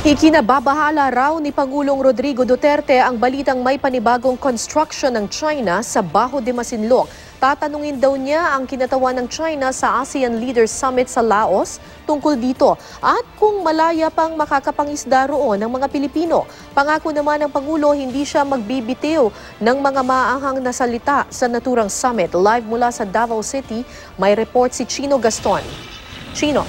Ikinababahala raw ni Pangulong Rodrigo Duterte ang balitang may panibagong construction ng China sa Baho de Masinloc. Tatanungin daw niya ang kinatawan ng China sa ASEAN Leaders Summit sa Laos tungkol dito at kung malaya pang makakapangisda roon ng mga Pilipino. Pangako naman ng Pangulo hindi siya magbibitiw ng mga maaanghang na salita sa naturang summit. Live mula sa Davao City, may report si Chino Gaston. Chino.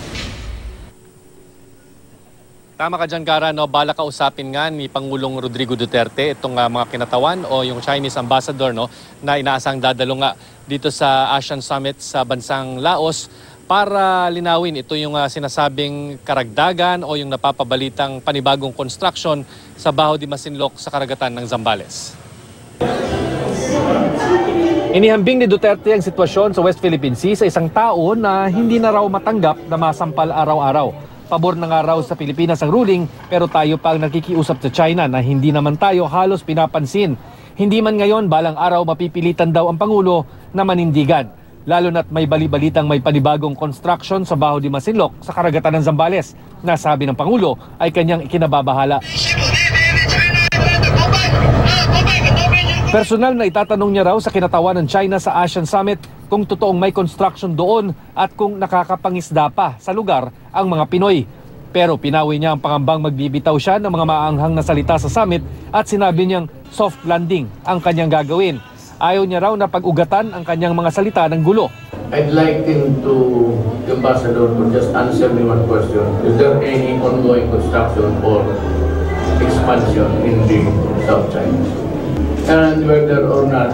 Tama ka dyan, Kara, no? Bala kausapin nga ni Pangulong Rodrigo Duterte itong mga kinatawan o yung Chinese ambassador, no, na inaasang dadalo nga dito sa ASEAN Summit sa bansang Laos para linawin ito yung sinasabing karagdagan o yung napapabalitang panibagong construction sa Baho de Masinloc sa karagatan ng Zambales. Inihambing ni Duterte ang sitwasyon sa West Philippine Sea sa isang tao na hindi na raw matanggap na masampal araw-araw. Pabor na nga raw sa Pilipinas ang ruling pero tayo pa ang nakikiusap sa China na hindi naman tayo halos pinapansin. Hindi man ngayon balang araw mapipilitan daw ang Pangulo na manindigan. Lalo na't may bali-balitang may panibagong construction sa Baho de Masinloc sa karagatan ng Zambales na sabi ng Pangulo ay kanyang ikinababahala. Personal na itatanong niya raw sa kinatawan ng China sa ASEAN Summit kung totoong may construction doon at kung nakakapangisda pa sa lugar ang mga Pinoy. Pero pinawi niya ang pangambang magbibitaw siya ng mga maanghang na salita sa summit at sinabi niyang soft landing ang kanyang gagawin. Ayaw niya raw na pag-ugatan ang kanyang mga salita ng gulo. I'd like him to, the ambassador, to just answer me one question. Is there any ongoing construction or expansion in the South China Sea? And whether or not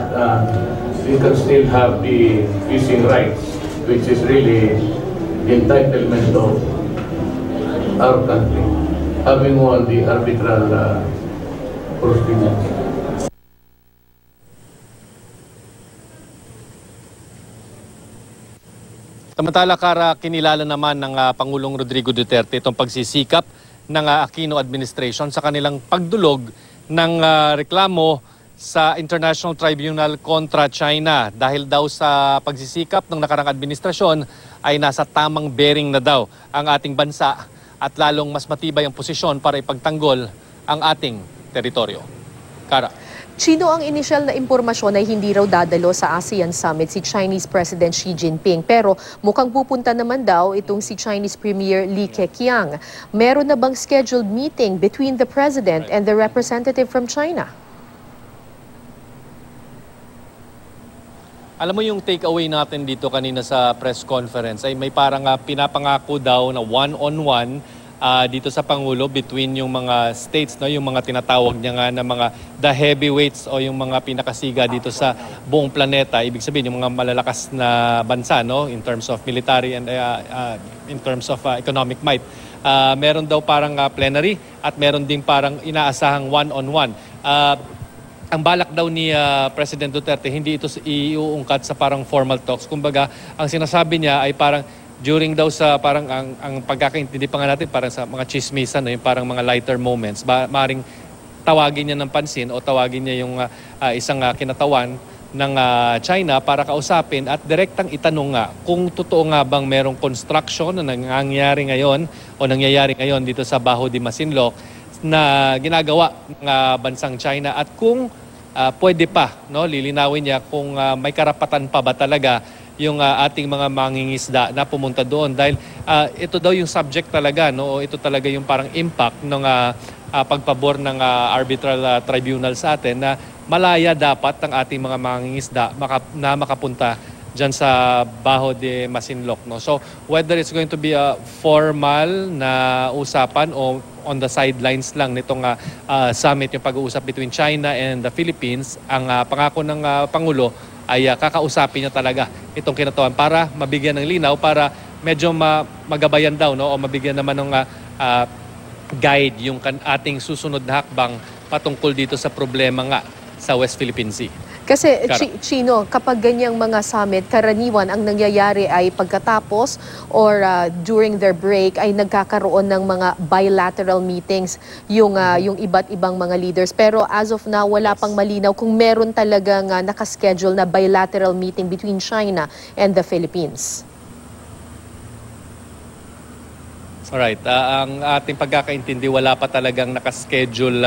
we can still have the fishing rights, which is really the entitlement of our country, having won the arbitral proceedings. Samantala, Kara, kinilala naman ng Pangulong Rodrigo Duterte itong pagsisikap ng Aquino administration sa kanilang pagdulog ng reklamo sa International Tribunal kontra China dahil daw sa pagsisikap ng nakarang administrasyon ay nasa tamang bearing na daw ang ating bansa at lalong mas matibay ang posisyon para ipagtanggol ang ating teritoryo. Kara. Chino, ang inisyal na impormasyon ay hindi raw dadalo sa ASEAN Summit si Chinese President Xi Jinping. Pero mukhang pupunta naman daw itong si Chinese Premier Li Keqiang. Meron na bang scheduled meeting between the President and the representative from China? Alam mo yung takeaway natin dito kanina sa press conference ay may parang pinapangako daw na one-on-one dito sa Pangulo between yung mga states, no, yung mga tinatawag niya nga na mga the heavyweights o yung mga pinakasiga dito sa buong planeta. Ibig sabihin yung mga malalakas na bansa, no, in terms of military and in terms of economic might. Meron daw parang plenary at meron ding parang inaasahang one-on-one. Ang balak daw ni President Duterte, hindi ito iuungkat sa parang formal talks. Kumbaga, ang sinasabi niya ay parang during daw sa parang ang pagkakaintindi pa nga natin parang sa mga chismisan, no, yung parang mga lighter moments, maaaring tawagin niya ng pansin o tawagin niya yung isang kinatawan ng China para kausapin at direktang itanong nga kung totoo nga bang merong construction na nangyayari ngayon dito sa Baho de Masinloc na ginagawa ng bansang China at kung pwede pa, no, lilinawin niya kung may karapatan pa ba talaga yung ating mga mangingisda na pumunta doon dahil ito daw yung subject talaga, no, ito talaga yung parang impact ng pagpabor ng arbitral tribunal sa atin na malaya dapat ang ating mga mangingisda na makapunta dyan sa Baho de Masinloc, no. So whether it's going to be a formal na usapan o on the sidelines lang nitong summit, yung pag-uusap between China and the Philippines, ang pangako ng Pangulo ay kakausapin niya talaga itong kinatawan para mabigyan ng linaw, para medyo magabayan daw, no, o mabigyan naman ng guide yung ating susunod na hakbang patungkol dito sa problema nga sa West Philippine Sea. Kasi Chino, kapag ganyang mga summit, karaniwan ang nangyayari ay pagkatapos or during their break ay nagkakaroon ng mga bilateral meetings yung iba't ibang mga leaders. Pero as of now, wala pang malinaw kung meron talagang nakaschedule na bilateral meeting between China and the Philippines. Alright, ang ating pagkakaintindi, wala pa talagang nakaschedule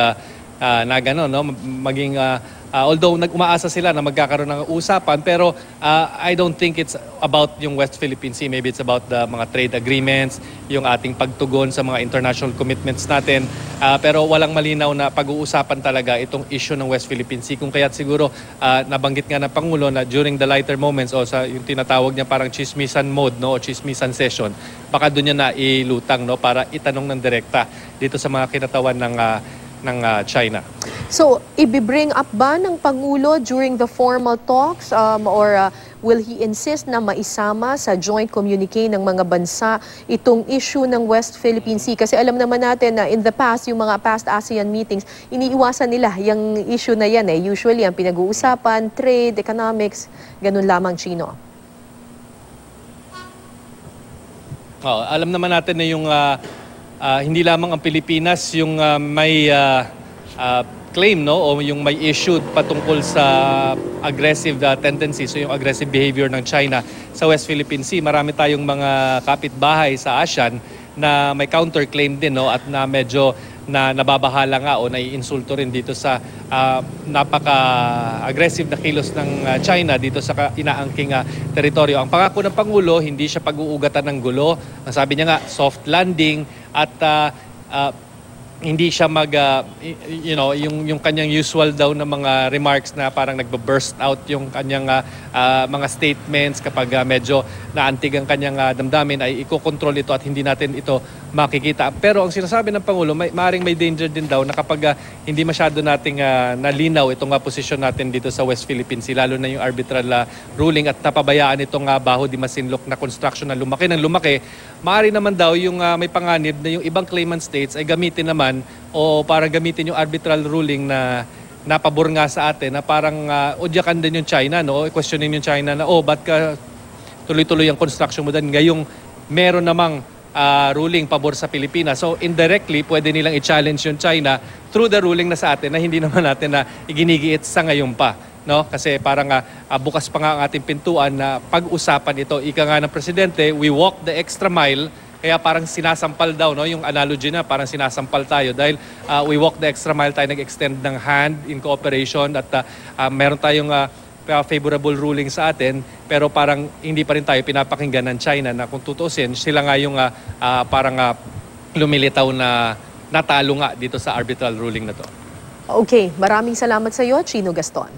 na gano'n, no? Maging, although umaasa sila na magkakaroon ng usapan, pero I don't think it's about yung West Philippine Sea. Maybe it's about the mga trade agreements, yung ating pagtugon sa mga international commitments natin. Pero walang malinaw na pag-uusapan talaga itong issue ng West Philippine Sea. Kung kaya't siguro nabanggit nga ng Pangulo na during the lighter moments o sa yung tinatawag niya parang chismisan mode, no, o chismisan session, baka doon niya na ilutang, no, para itanong ng direkta dito sa mga kinatawan ng China. So, ibibring up ba ng Pangulo during the formal talks or will he insist na maisama sa joint communique ng mga bansa itong issue ng West Philippine Sea? Kasi alam naman natin na in the past, yung mga past ASEAN meetings, iniiwasan nila yung issue na yan eh. Usually, ang pinag-uusapan, trade, economics, ganun lamang Chino. Alam naman natin na yung hindi lamang ang Pilipinas yung may claim, no, o yung may issue patungkol sa aggressive tendencies, so yung aggressive behavior ng China sa West Philippine Sea. Marami tayong mga kapitbahay sa ASEAN na may counterclaim din, no, at na medyo nababahala nga o naiinsulto rin dito sa napaka-aggressive na kilos ng China dito sa inaangking teritoryo. Ang pangako ng Pangulo, hindi siya pag-uugatan ng gulo. Ang sabi niya nga, soft landing at hindi siya yung kanyang usual daw na mga remarks na parang nagbo-burst out yung kanyang mga statements kapag medyo naantig ang kanyang damdamin, ay iko-control ito at hindi natin ito makikita. Pero ang sinasabi ng Pangulo, maaaring may danger din daw na kapag hindi masyado nating nalinaw itong posisyon natin dito sa West Philippine Sea, lalo na yung arbitral ruling at napabayaan itong Baho de Masinloc na construction na lumaki ng lumaki, maaari naman daw yung may panganib na yung ibang claimant states ay gamitin naman o parang gamitin yung arbitral ruling na napabor nga sa atin na parang udyakan din yung China, no? Questionin yung China na, ba't ka tuloy-tuloy ang construction mo din ngayong meron namang ruling pabor sa Pilipinas. So indirectly, pwede nilang i-challenge yung China through the ruling na sa atin na hindi naman natin na iginigiit sa ngayon pa. No? Kasi parang bukas pa nga ang ating pintuan na pag-usapan ito. Ika nga ng Presidente, we walk the extra mile. Kaya parang sinasampal daw, no, yung analogy na parang sinasampal tayo dahil we walk the extra mile, tayo nag-extend ng hand in cooperation at meron tayong favorable ruling sa atin, pero parang hindi pa rin tayo pinapakinggan ng China na kung tutuusin, sila nga yung parang lumilitaw na natalo nga dito sa arbitral ruling na to. Okay, maraming salamat sa iyo, Chino Gaston.